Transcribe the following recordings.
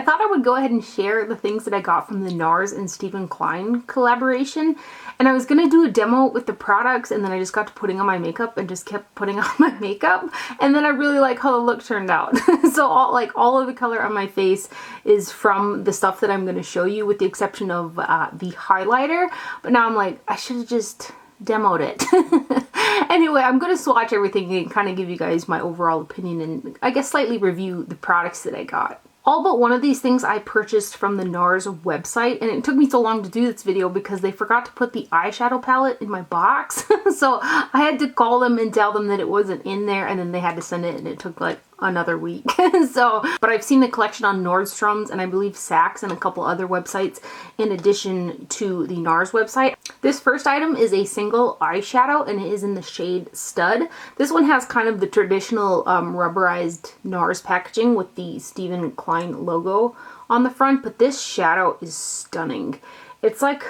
thought I would go ahead and share the things that I got from the Nars and Steven Klein collaboration. And I was going to do a demo with the products, and then I just got to putting on my makeup and just kept putting on my makeup. And then I really like how the look turned out. So all of the color on my face is from the stuff that I'm going to show you, with the exception of the highlighter. But now I'm like, I should have just demoed it. Anyway, I'm going to swatch everything and kind of give you guys my overall opinion and I guess slightly review the products that I got. All but one of these things I purchased from the Nars website, and it took me so long to do this video because they forgot to put the eyeshadow palette in my box. So I had to call them and tell them that it wasn't in there, and then they had to send it, and it took like another week. But I've seen the collection on Nordstrom's and I believe Saks and a couple other websites in addition to the Nars website. This first item is a single eyeshadow, and it is in the shade Stud. This one has kind of the traditional rubberized Nars packaging with the Steven Klein logo on the front, but this shadow is stunning. It's like,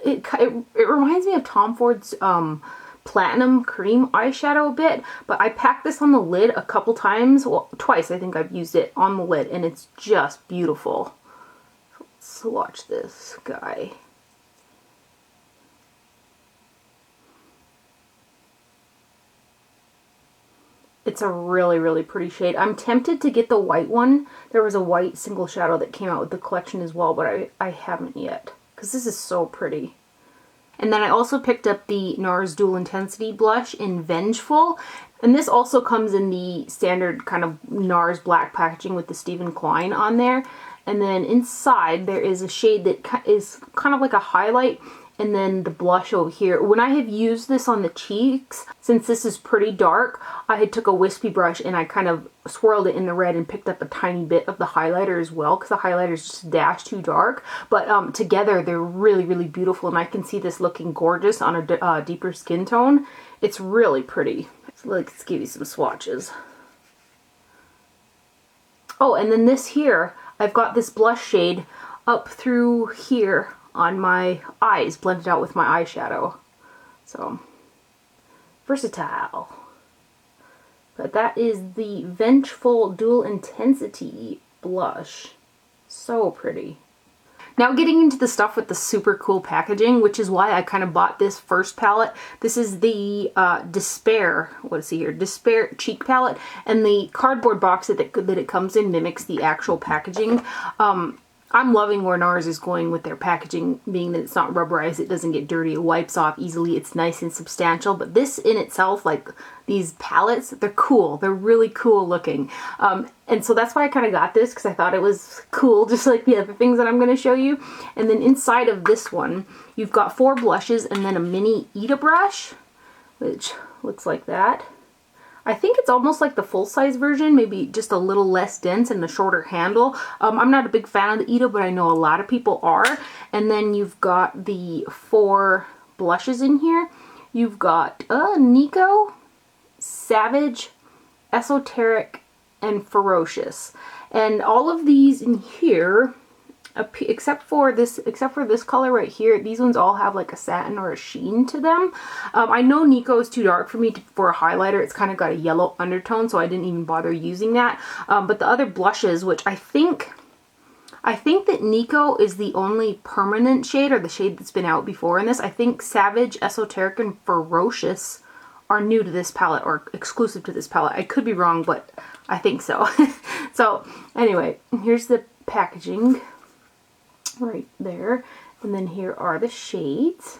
it reminds me of Tom Ford's Platinum Cream eyeshadow a bit, but I packed this on the lid a couple times, well, twice I think I've used it on the lid, and it's just beautiful. Let's swatch this guy. It's a really, really pretty shade. I'm tempted to get the white one. There was a white single shadow that came out with the collection as well, but I haven't yet, because this is so pretty. And then I also picked up the Nars Dual Intensity Blush in Vengeful. And this also comes in the standard kind of Nars black packaging with the Steven Klein on there. And then inside there is a shade that is kind of like a highlight, and then the blush over here. When I have used this on the cheeks, since this is pretty dark, I had took a wispy brush and I kind of swirled it in the red and picked up a tiny bit of the highlighter as well, because the highlighter is just a dash too dark. But together they're really, really beautiful, and I can see this looking gorgeous on a deeper skin tone. It's really pretty. So let's give you some swatches. Oh, and then this here, I've got this blush shade up through here on my eyes, blended out with my eyeshadow. So, versatile. But that is the Vengeful Dual Intensity Blush. So pretty. Now getting into the stuff with the super cool packaging, which is why I kind of bought this first palette. This is the Despair, what is it here? Despair Cheek Palette, and the cardboard box that it comes in mimics the actual packaging. I'm loving where Nars is going with their packaging, being that it's not rubberized, it doesn't get dirty, it wipes off easily, it's nice and substantial. But this in itself, like these palettes, they're cool. They're really cool looking. And so that's why I kind of got this, because I thought it was cool, just like the other things that I'm going to show you. And then inside of this one, you've got 4 blushes and then a mini Ita brush, which looks like that. I think it's almost like the full-size version, maybe just a little less dense and a shorter handle. I'm not a big fan of the Ita, but I know a lot of people are. And then you've got the 4 blushes in here. You've got Nico, Savage, Esoteric, and Ferocious. And all of these in here, except for this color right here, these ones all have like a satin or a sheen to them. I know Nico is too dark for me for a highlighter. It's kind of got a yellow undertone, so I didn't even bother using that. But the other blushes, which I think that Nico is the only permanent shade, or the shade that's been out before in this. I think Savage, Esoteric, and Ferocious are new to this palette, or exclusive to this palette. I could be wrong, but I think so. So anyway, here's the packaging right there, and then here are the shades.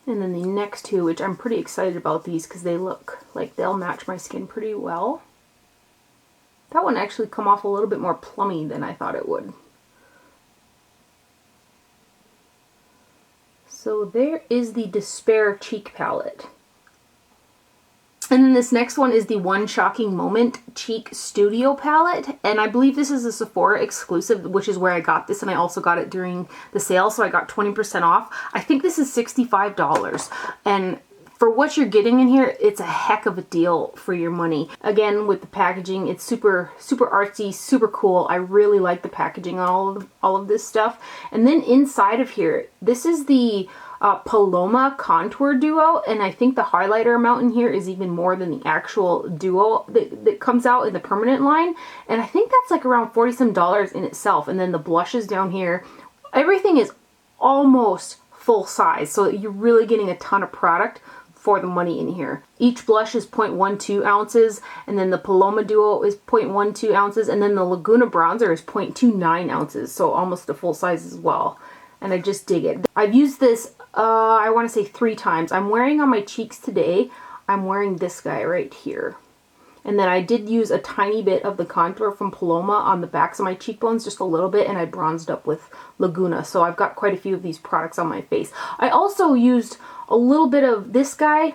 And then the next two, which I'm pretty excited about these because they look like they'll match my skin pretty well. That one actually come off a little bit more plummy than I thought it would. So there is the Despair Cheek Palette. And then this next one is the One Shocking Moment Cheek Studio Palette. And I believe this is a Sephora exclusive, which is where I got this. And I also got it during the sale, so I got 20% off. I think this is $65. And For what you're getting in here, it's a heck of a deal for your money. Again, with the packaging, it's super artsy, super cool. I really like the packaging on all of this stuff. And then inside of here, this is the Paloma Contour Duo, and I think the highlighter amount in here is even more than the actual duo that comes out in the permanent line. And I think that's like around $40 some in itself. And then the blushes down here, everything is almost full size, so you're really getting a ton of product for the money in here. Each blush is 0.12 ounces, and then the Paloma Duo is 0.12 ounces, and then the Laguna Bronzer is 0.29 ounces, so almost a full size as well. And I just dig it. I've used this, I want to say 3 times. I'm wearing on my cheeks today, I'm wearing this guy right here. And then I did use a tiny bit of the contour from Paloma on the backs of my cheekbones, just a little bit, and I bronzed up with Laguna. So I've got quite a few of these products on my face. I also used a little bit of this guy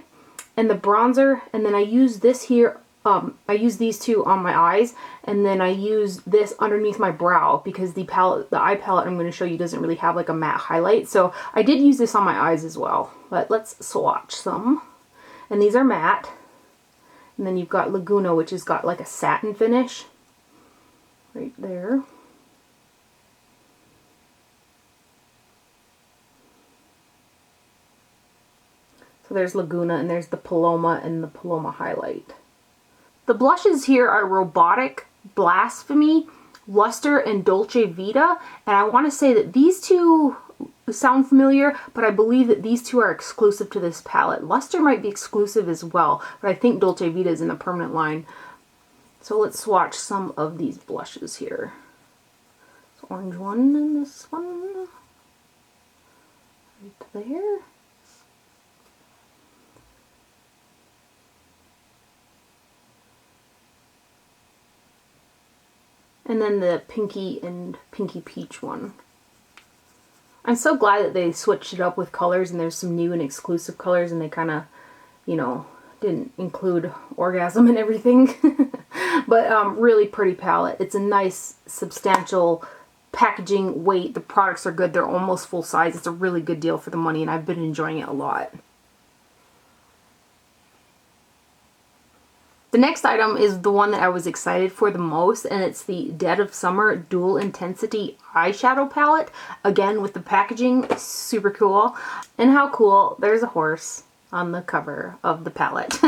and the bronzer, and then I used this here. I used these two on my eyes, and then I used this underneath my brow because the eye palette I'm going to show you doesn't really have like a matte highlight. So I did use this on my eyes as well. But let's swatch some. And these are matte. And then you've got Laguna, which has got like a satin finish right there. So there's Laguna, and there's the Paloma and the Paloma highlight. The blushes here are Robotic, Blasphemy, Luster, and Dolce Vita. And I want to say that these two sound familiar, but I believe that these two are exclusive to this palette. Luster might be exclusive as well, but I think Dolce Vita is in the permanent line. So let's swatch some of these blushes here. This orange one and this one. Right there. And then the pinky and pinky peach one. I'm so glad that they switched it up with colors, and there's some new and exclusive colors, and they kind of, you know, didn't include orgasm and everything. But really pretty palette. It's a nice, substantial packaging, weight. The products are good. They're almost full size. It's a really good deal for the money, and I've been enjoying it a lot. The next item is the one that I was excited for the most, and it's the Dead of Summer Dual Intensity Eyeshadow Palette. Again, with the packaging, super cool. And how cool, there's a horse on the cover of the palette.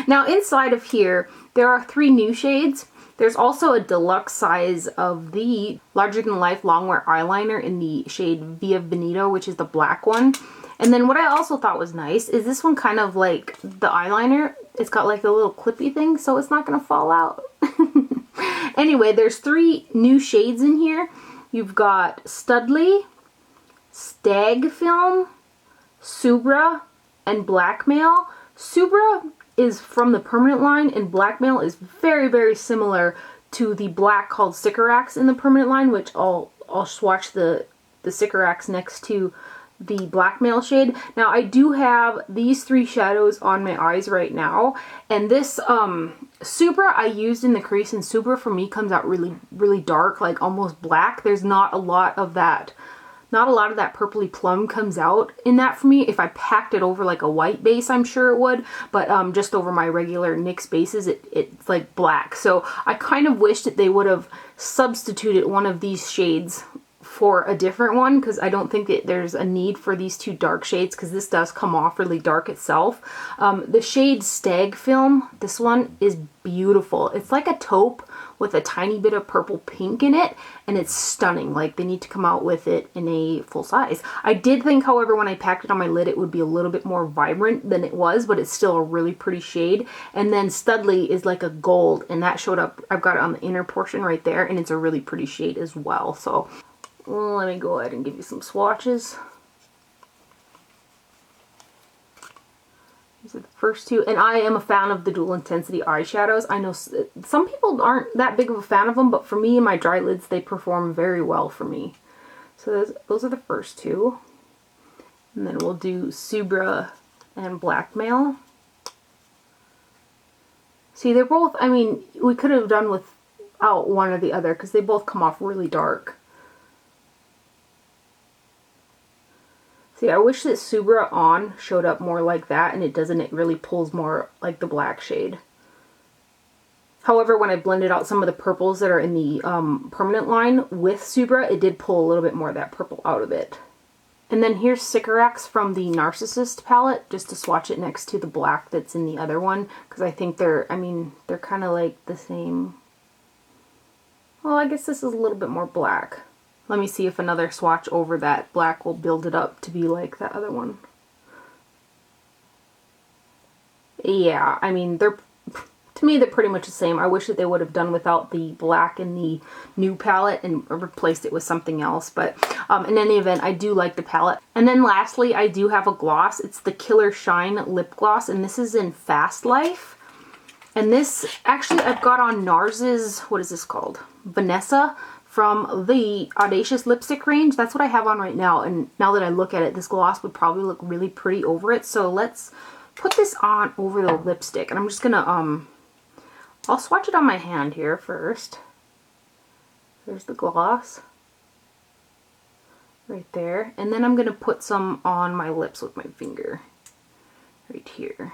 Now inside of here, there are 3 new shades. There's also a deluxe size of the Larger Than Life Longwear Eyeliner in the shade Via Veneto, which is the black one. And then what I also thought was nice is this one kind of like the eyeliner. It's got like a little clippy thing, so it's not going to fall out. Anyway, there's 3 new shades in here. You've got Studley, Stag Film, Subra, and Blackmail. Subra is from the permanent line, and Blackmail is very, very similar to the black called Sycorax in the permanent line, which I'll swatch the Sycorax next to the Blackmail shade. Now I do have these 3 shadows on my eyes right now, and this Subra I used in the crease, and Subra for me comes out really, really dark, like almost black. There's not a lot of that purpley plum comes out in that for me. If I packed it over like a white base, I'm sure it would, but just over my regular NYX bases, it's like black. So I kind of wish that they would have substituted one of these shades for a different one, because I don't think that there's a need for these 2 dark shades, because this does come off really dark itself. The shade Stag Film, this one is beautiful. It's like a taupe with a tiny bit of purple pink in it, and it's stunning. Like, they need to come out with it in a full size. I did think, however, when I packed it on my lid, it would be a little bit more vibrant than it was, but it's still a really pretty shade. And then Studley is like a gold, and that showed up, I've got it on the inner portion right there, and it's a really pretty shade as well. So let me go ahead and give you some swatches. These are the first 2, and I am a fan of the dual intensity eyeshadows. I know some people aren't that big of a fan of them, but for me and my dry lids, they perform very well for me. So those are the first 2. And then we'll do Subra and Blackmail. See, they're both, I mean, we could have done without one or the other, because they both come off really dark. See, I wish that Subra On showed up more like that, and it doesn't. It really pulls more like the black shade. However, when I blended out some of the purples that are in the permanent line with Subra, it did pull a little bit more of that purple out of it. And then here's Sycorax from the Narcissist palette, just to swatch it next to the black that's in the other one, because I think they're kind of like the same. Well, I guess this is a little bit more black. Let me see if another swatch over that black will build it up to be like that other one. Yeah, I mean, to me, they're pretty much the same. I wish that they would have done without the black in the new palette and replaced it with something else. But in any event, I do like the palette. And then lastly, I do have a gloss. It's the Killer Shine Lip Gloss, and this is in Fast Life. And this, actually, I've got on Nars's, what is this called? Vanessa from the Audacious Lipstick range. That's what I have on right now. And now that I look at it, this gloss would probably look really pretty over it. So let's put this on over the lipstick. And I'm just going to... I'll swatch it on my hand here first. There's the gloss. Right there. And then I'm going to put some on my lips with my finger. Right here.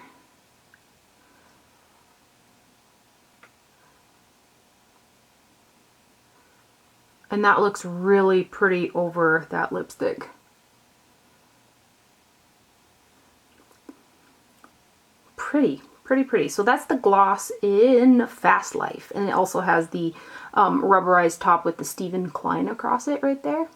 And that looks really pretty over that lipstick. Pretty. Pretty. So that's the gloss in Fast Life. And it also has the rubberized top with the Steven Klein across it right there.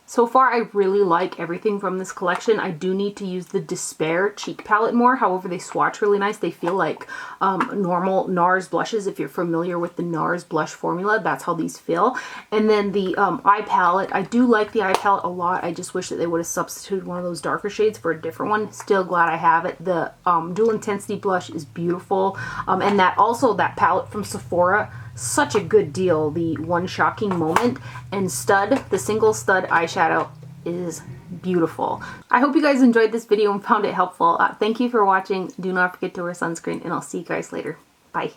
So far, I really like everything from this collection. I do need to use the Despair cheek palette more. However, they swatch really nice. They feel like normal Nars blushes. If you're familiar with the Nars blush formula, that's how these feel. And then the eye palette. I do like the eye palette a lot. I just wish that they would have substituted one of those darker shades for a different one. Still glad I have it. The Dual Intensity blush is beautiful. And that palette from Sephora, such a good deal. The One Shocking Moment and Stud, the single stud eyeshadow is beautiful. I hope you guys enjoyed this video and found it helpful. Thank you for watching. Do not forget to wear sunscreen, and I'll see you guys later. Bye.